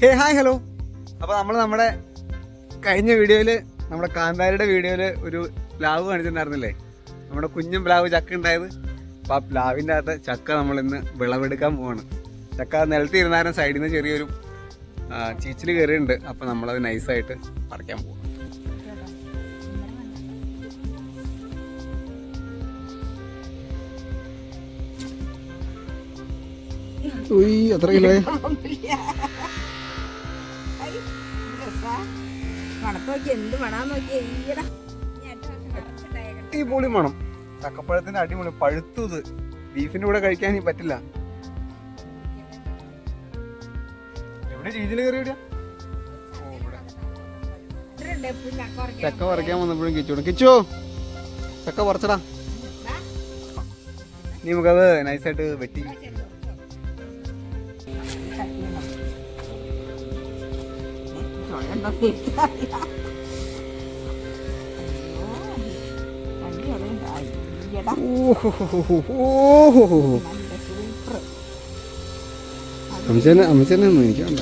Hi hello. അപ്പോൾ നമ്മുടെ കഴിഞ്ഞ വീഡിയോയിൽ നമ്മുടെ കാന്താരിയുടെ വീഡിയോയിൽ ഒരു പ്ലാവ് കാണിച്ചിട്ടുണ്ടായിരുന്നില്ലേ, നമ്മുടെ കുഞ്ഞും പ്ലാവ് ചക്ക ഉണ്ടായത്. അപ്പോൾ ആ പ്ലാവിൻ്റെ അകത്ത് ചക്ക നമ്മളിന്ന് വിളവെടുക്കാൻ പോവാണ്. ചക്ക നിലത്തിരുന്നാലും സൈഡിൽ നിന്ന് ചെറിയൊരു ചീച്ചിൽ കയറിയിട്ടുണ്ട്. അപ്പോൾ നമ്മളത് നൈസായിട്ട് പറിക്കാൻ പോവാം. എത്ര കിലോ? അടിപൊളി മണം, ചക്കപ്പഴത്തിന്റെ അടിപൊളി. പഴുത്തത് ബീഫിന്റെ കൂടെ കഴിക്കാൻ പറ്റില്ല. എവിടെ രീതിയിൽ കയറിയ ചക്ക പറിക്കാൻ വന്നപ്പോഴും കിച്ചോടും കിച്ചോ ചക്ക പറിച്ചടാ. ഇനി നമുക്കത് നൈസായിട്ട് വെട്ടി അമ്മച്ചേനെ എനിക്ക് വേണ്ട.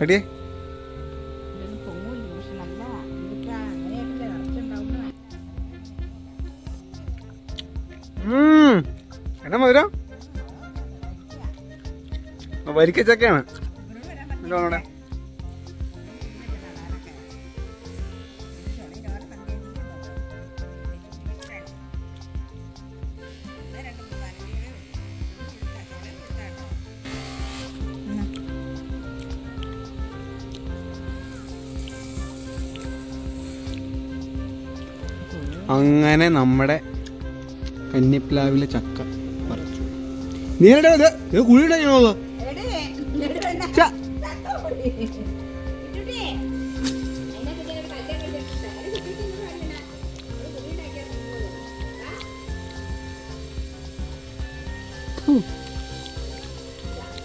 അടിയേ എന്നാ മധുരം? വരിക്ക ചക്കയാണ്. അങ്ങനെ നമ്മുടെ കന്നിപ്ലാവിലെ ചക്ക പറിച്ചു. നീടെ ഇത് കുഴിയുടെ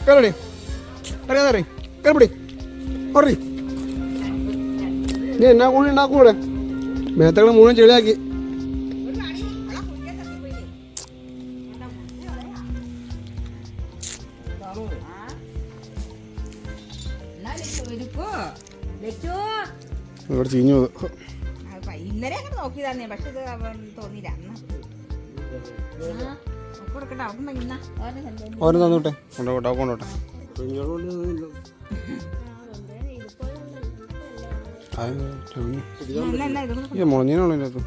കേറടി അറിയാതെ കേറടി ഓടി. നീ എന്നാ കൂടി ഉണ്ടാക്കൂടെ? മേത്തകളെ മുഴുവൻ ചെളിയാക്കി. ഇവിടെ ചീഞ്ഞു ഇന്നലെ നോക്കിയതാന്നേ, പക്ഷെ ഇത് തോന്നിയില്ല. ഓരോ തന്നോട്ടെ, കൊണ്ടോട്ടെ കൊണ്ടോട്ടെ. മുളഞ്ഞീനുള്ളതിനകത്ത്.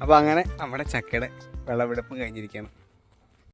അപ്പൊ അങ്ങനെ നമ്മുടെ ചക്കയുടെ വിളവെടുപ്പ് കഴിഞ്ഞിരിക്കുകയാണ്.